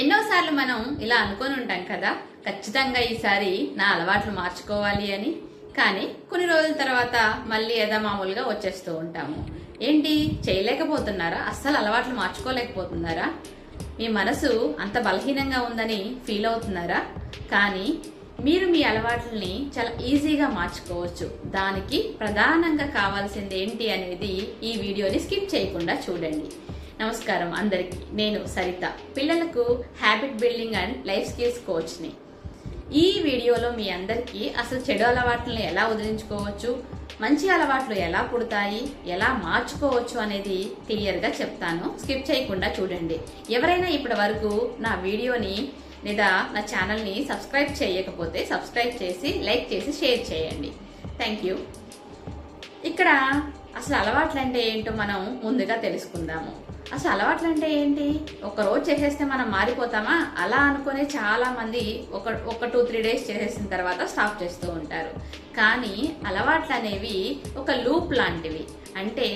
ఎన్నోసార్లు మనం ఇలా అనుకొని ఉంటాం కదా, ఖచ్చితంగా ఈసారి నా అలవాట్లు మార్చుకోవాలి అని. కానీ కొన్ని రోజుల తర్వాత మళ్ళీ యథామామూలుగా వచ్చేస్తూ ఉంటాము. ఏంటి చేయలేకపోతున్నారా? అస్సలు అలవాట్లు మార్చుకోలేకపోతున్నారా? మీ మనసు అంత బలహీనంగా ఉందని ఫీల్ అవుతున్నారా? కానీ మీరు మీ అలవాట్లని చాలా ఈజీగా మార్చుకోవచ్చు. దానికి ప్రధానంగా కావాల్సింది ఏంటి అనేది ఈ వీడియోని స్కిప్ చేయకుండా చూడండి. నమస్కారం అందరికీ, నేను సరిత, పిల్లలకు habit building and life skills కోచ్ని. ఈ వీడియోలో మీ అందరికీ అసలు చెడు అలవాట్లను ఎలా వదిలించుకోవచ్చు, మంచి అలవాట్లు ఎలా పుడతాయి, ఎలా మార్చుకోవచ్చు అనేది క్లియర్గా చెప్తాను. స్కిప్ చేయకుండా చూడండి. ఎవరైనా ఇప్పటి వరకు నా వీడియోని లేదా నా ఛానల్ని సబ్స్క్రైబ్ చేయకపోతే సబ్స్క్రైబ్ చేసి, లైక్ చేసి, షేర్ చేయండి. Thank you. ఇక్కడ అసలు అలవాట్లు అంటే ఏంటో మనం ముందుగా తెలుసుకుందాము. అసలు అలవాట్లు అంటే ఏంటి? ఒక రోజు చేసేస్తే మనం మారిపోతామా? అలా అనుకునే చాలా మంది ఒక 2-3 డేస్ చేసేసిన తర్వాత స్టాప్ చేస్తూ ఉంటారు. కానీ అలవాట్లు అనేవి ఒక లూప్ లాంటివి, అంటే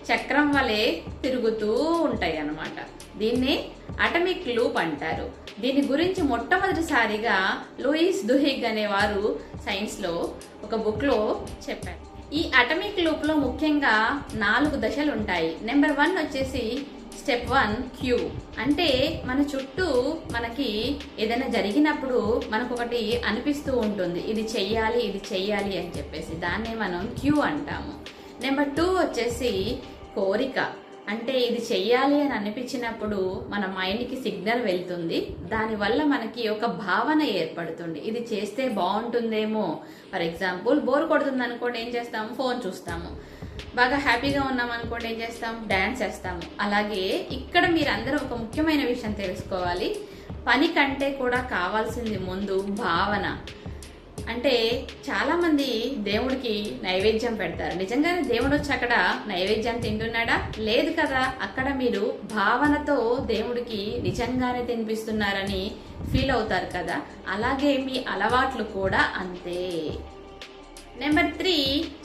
చక్రం వలె తిరుగుతూ ఉంటాయి అన్నమాట. దీన్ని అటమిక్ లూప్ అంటారు. దీని గురించి మొట్టమొదటిసారిగా లూయిస్ దుహిగ్ అనేవారు సైన్స్లో ఒక బుక్లో చెప్పారు. ఈ అటమిక్ లూప్ లో ముఖ్యంగా 4 దశలు ఉంటాయి. నెంబర్ 1 వచ్చేసి స్టెప్ 1 క్యూ. అంటే మన చుట్టూ మనకి ఏదైనా జరిగినప్పుడు మనకు ఒకటి అనిపిస్తూ ఉంటుంది, ఇది చెయ్యాలి, ఇది చెయ్యాలి అని చెప్పేసి. దాన్నే మనం క్యూ అంటాము. నెంబర్ 2 వచ్చేసి కోరిక. అంటే ఇది చెయ్యాలి అని అనిపించినప్పుడు మన మైండ్కి సిగ్నల్ వెళ్తుంది. దానివల్ల మనకి ఒక భావన ఏర్పడుతుంది, ఇది చేస్తే బాగుంటుందేమో. ఫర్ ఎగ్జాంపుల్, బోర్ కొడుతుంది అనుకోండి, ఏం చేస్తాము? ఫోన్ చూస్తాము. బాగా హ్యాపీగా ఉన్నాం అనుకోండి, ఏం చేస్తాం? డాన్స్ చేస్తాము. అలాగే ఇక్కడ మీరందరూ ఒక ముఖ్యమైన విషయం తెలుసుకోవాలి. పని కంటే కూడా కావాల్సింది ముందు భావన. అంటే చాలా మంది దేవుడికి నైవేద్యం పెడతారు. నిజంగానే దేవుడు వచ్చి అక్కడ నైవేద్యం తింటున్నాడా? లేదు కదా. అక్కడ మీరు భావనతో దేవుడికి నిజంగానే తినిపిస్తున్నారని ఫీల్ అవుతారు కదా. అలాగే మీ అలవాట్లు కూడా అంతే. నెంబర్ 3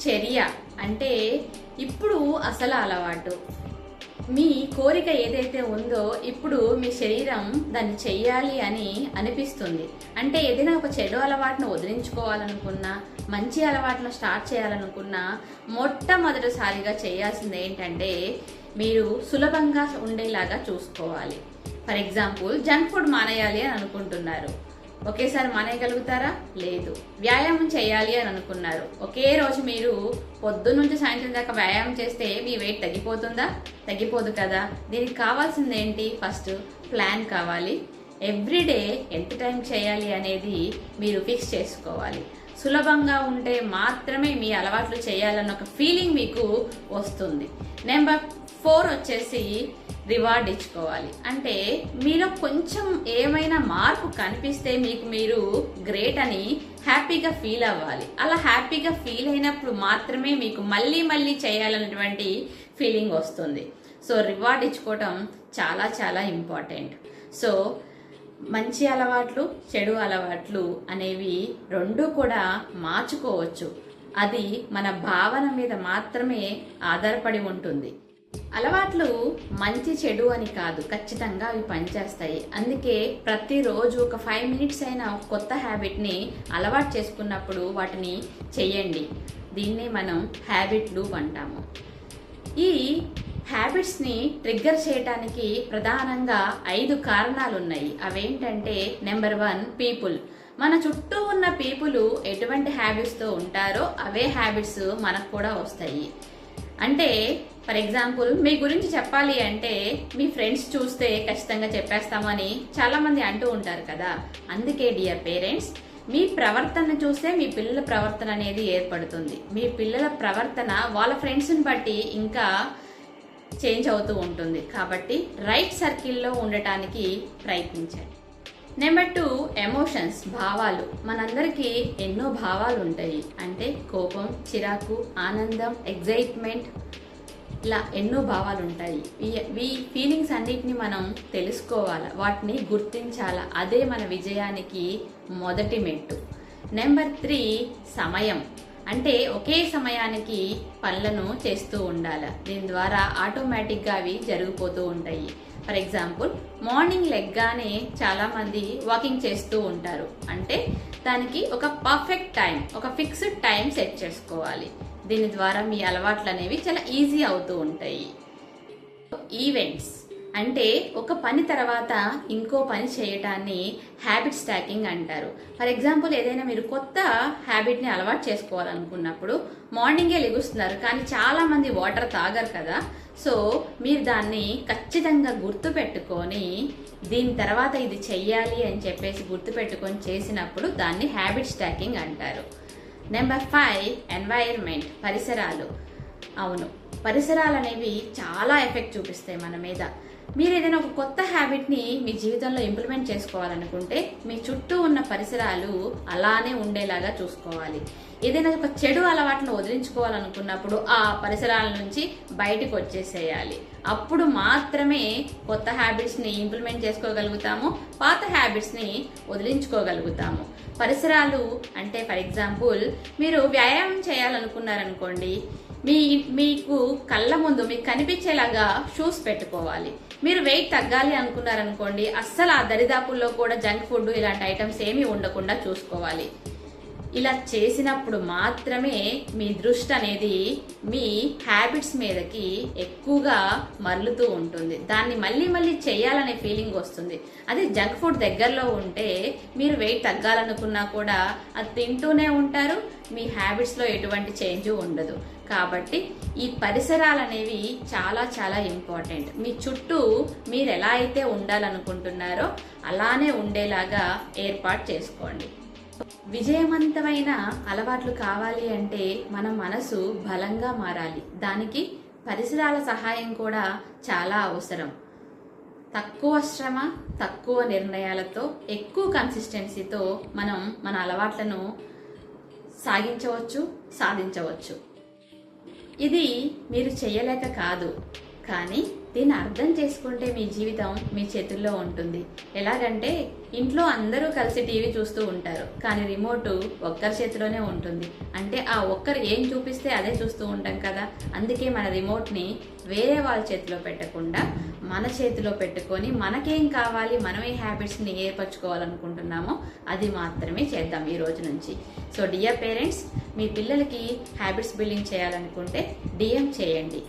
చర్య. అంటే ఇప్పుడు అసలు అలవాటు, మీ కోరిక ఏదైతే ఉందో ఇప్పుడు మీ శరీరం దాన్ని చెయ్యాలి అని అనిపిస్తుంది. అంటే ఏదైనా ఒక చెడు అలవాటును వదిలించుకోవాలనుకున్నా, మంచి అలవాటును స్టార్ట్ చేయాలనుకున్నా, మొట్టమొదటిసారిగా చేయాల్సింది ఏంటంటే మీరు సులభంగా ఉండేలాగా చూసుకోవాలి. ఫర్ ఎగ్జాంపుల్, జంక్ ఫుడ్ మానేయాలి అని అనుకుంటున్నారు. ఒకేసారి మానేయగలుగుతారా? లేదు. వ్యాయామం చేయాలి అని అనుకున్నారు. ఒకే రోజు మీరు పొద్దున్న నుంచి సాయంత్రం దాకా వ్యాయామం చేస్తే మీ వెయిట్ తగ్గిపోతుందా? తగ్గిపోదు కదా. దీనికి కావాల్సింది ఏంటి? ఫస్ట్ ప్లాన్ కావాలి. ఎవ్రీడే ఎంత టైం చేయాలి అనేది మీరు ఫిక్స్ చేసుకోవాలి. సులభంగా ఉంటే మాత్రమే మీ అలవాట్లు చేయాలన్న ఒక ఫీలింగ్ మీకు వస్తుంది. నెంబర్ 4 వచ్చేసి రివార్డ్ ఇచ్చుకోవాలి. అంటే మీలో కొంచెం ఏమైనా మార్పు కనిపిస్తే మీకు మీరు గ్రేట్ అని హ్యాపీగా ఫీల్ అవ్వాలి. అలా హ్యాపీగా ఫీల్ అయినప్పుడు మాత్రమే మీకు మళ్ళీ మళ్ళీ చేయాలన్నటువంటి ఫీలింగ్ వస్తుంది. సో రివార్డ్ ఇచ్చుకోవటం చాలా చాలా ఇంపార్టెంట్. సో మంచి అలవాట్లు, చెడు అలవాట్లు అనేవి రెండు కూడా మార్చుకోవచ్చు. అది మన భావన మీద మాత్రమే ఆధారపడి ఉంటుంది. అలవాట్లు మంచి చెడు అని కాదు, ఖచ్చితంగా అవి పనిచేస్తాయి. అందుకే ప్రతిరోజు ఒక 5 మినిట్స్ అయినా కొత్త హ్యాబిట్ని అలవాటు చేసుకున్నప్పుడు వాటిని చెయ్యండి. దీన్నే మనం హ్యాబిట్ లూప్ అంటాము. ఈ హ్యాబిట్స్ని ట్రిగ్గర్ చేయడానికి ప్రధానంగా 5 కారణాలు ఉన్నాయి. అవేంటంటే, నెంబర్ 1 పీపుల్. మన చుట్టూ ఉన్న పీపుల్ ఎటువంటి హ్యాబిట్స్తో ఉంటారో అవే హ్యాబిట్స్ మనకు కూడా వస్తాయి. అంటే ఫర్ ఎగ్జాంపుల్, మీ గురించి చెప్పాలి అంటే మీ ఫ్రెండ్స్ చూస్తే ఖచ్చితంగా చెప్పేస్తామని చాలా మంది అంటూ ఉంటారు కదా. అందుకే డియర్ పేరెంట్స్, మీ ప్రవర్తన చూస్తే మీ పిల్లల ప్రవర్తన అనేది ఏర్పడుతుంది. మీ పిల్లల ప్రవర్తన వాళ్ళ ఫ్రెండ్స్ని బట్టి ఇంకా చేంజ్ అవుతూ ఉంటుంది. కాబట్టి రైట్ సర్కిల్లో ఉండటానికి ప్రయత్నించండి. నెంబర్ 2 ఎమోషన్స్, భావాలు. మనందరికీ ఎన్నో భావాలు ఉంటాయి. అంటే కోపం, చిరాకు, ఆనందం, ఎగ్జైట్మెంట్, ఇలా ఎన్నో భావాలు ఉంటాయి. ఈ ఫీలింగ్స్ అన్నిటిని మనం తెలుసుకోవాలి, వాటిని గుర్తించాలా. అదే మన విజయానికి మొదటి మెట్టు. నెంబర్ 3 సమయం. అంటే ఒకే సమయానికి పనులను చేస్తూ ఉండాలి. దీని ద్వారా ఆటోమేటిక్గా అవి జరిగిపోతూ ఉంటాయి. ఫర్ ఎగ్జాంపుల్ మార్నింగ్ లెగ్గానే చాలా మంది వాకింగ్ చేస్తూ ఉంటారు. అంటే దానికి ఒక పర్ఫెక్ట్ టైం, ఒక ఫిక్స్డ్ టైం సెట్ చేసుకోవాలి. దీని ద్వారా మీ అలవాట్లు అనేవి చాలా ఈజీ అవుతూ ఉంటాయి. ఈవెంట్స్ అంటే ఒక పని తర్వాత ఇంకో పని చేయటాన్ని హ్యాబిట్ స్టాకింగ్ అంటారు. ఫర్ ఎగ్జాంపుల్ ఏదైనా మీరు కొత్త హ్యాబిట్ని అలవాటు చేసుకోవాలనుకున్నప్పుడు మార్నింగే లెగుస్తున్నారు, కానీ చాలా మంది వాటర్ తాగరు కదా. సో మీరు దాన్ని ఖచ్చితంగా గుర్తు పెట్టుకొని దీని తర్వాత ఇది చెయ్యాలి అని చెప్పేసి గుర్తు పెట్టుకొని చేసినప్పుడు దాన్ని హ్యాబిట్ స్టాకింగ్ అంటారు. నెంబర్ 5 ఎన్వైరన్మెంట్, పరిసరాలు. అవును, పరిసరాలు అనేవి చాలా ఎఫెక్ట్ చూపిస్తాయి మన మీద. మీరు ఏదైనా ఒక కొత్త హ్యాబిట్ని మీ జీవితంలో ఇంప్లిమెంట్ చేసుకోవాలనుకుంటే మీ చుట్టూ ఉన్న పరిసరాలు అలానే ఉండేలాగా చూసుకోవాలి. ఏదైనా ఒక చెడు అలవాటును వదిలించుకోవాలనుకున్నప్పుడు ఆ పరిసరాల నుంచి బయటకు వచ్చేసేయాలి. అప్పుడు మాత్రమే కొత్త హ్యాబిట్స్ని ఇంప్లిమెంట్ చేసుకోగలుగుతాము, పాత హ్యాబిట్స్ని వదిలించుకోగలుగుతాము. పరిసరాలు అంటే ఫర్ ఎగ్జాంపుల్ మీరు వ్యాయామం చేయాలనుకున్నారనుకోండి, మీకు కళ్ళ ముందు మీకు కనిపించేలాగా షూస్ పెట్టుకోవాలి. మీరు వెయిట్ తగ్గాలి అనుకున్నారనుకోండి, అస్సలు ఆ దరిదాపుల్లో కూడా జంక్ ఫుడ్ ఇలాంటి ఐటమ్స్ ఏమీ ఉండకుండా చూసుకోవాలి. ఇలా చేసినప్పుడు మాత్రమే మీ దృష్టి అనేది మీ హ్యాబిట్స్ మీదకి ఎక్కువగా మరలుతూ ఉంటుంది. దాన్ని మళ్ళీ మళ్ళీ చేయాలనే ఫీలింగ్ వస్తుంది. అదే జంక్ ఫుడ్ దగ్గరలో ఉంటే మీరు వెయిట్ తగ్గాలనుకున్నా కూడా అది తింటూనే ఉంటారు, మీ హ్యాబిట్స్లో ఎటువంటి చేంజ్ ఉండదు. కాబట్టి ఈ పరిసరాలు అనేవి చాలా చాలా ఇంపార్టెంట్. మీ చుట్టూ మీరు ఎలా అయితే ఉండాలనుకుంటున్నారో అలానే ఉండేలాగా ఏర్పాటు చేసుకోండి. విజయవంతమైన అలవాట్లు కావాలి అంటే మన మనసు బలంగా మారాలి. దానికి పరిసరాల సహాయం కూడా చాలా అవసరం. తక్కువ శ్రమ, తక్కువ నిర్ణయాలతో, ఎక్కువ కన్సిస్టెన్సీతో మనం మన అలవాట్లను సాధించవచ్చు. ఇది మీరు చేయలేక కాదు, కానీ దీన్ని అర్థం చేసుకుంటే మీ జీవితం మీ చేతుల్లో ఉంటుంది. ఎలాగంటే ఇంట్లో అందరూ కలిసి టీవీ చూస్తూ ఉంటారు, కానీ రిమోట్ ఒక్కరి చేతిలోనే ఉంటుంది. అంటే ఆ ఒక్కరు ఏం చూపిస్తే అదే చూస్తూ ఉంటాం కదా. అందుకే మన రిమోట్ని వేరే వాళ్ళ చేతిలో పెట్టకుండా మన చేతిలో పెట్టుకొని మనకేం కావాలి, మనం ఏ హ్యాబిట్స్ని ఏర్పరచుకోవాలనుకుంటున్నామో అది మాత్రమే చేద్దాం ఈ రోజు నుంచి. సో డియర్ పేరెంట్స్, మీ పిల్లలకి హ్యాబిట్స్ బిల్డింగ్ చేయాలనుకుంటే DM చేయండి.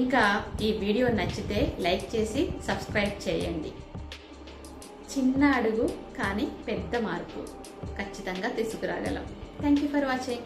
ఇంకా ఈ వీడియో నచ్చితే లైక్ చేసి సబ్స్క్రైబ్ చేయండి. చిన్న అడుగు కానీ పెద్ద మార్పు ఖచ్చితంగా తీసుకురాగలం. Thank you for watching.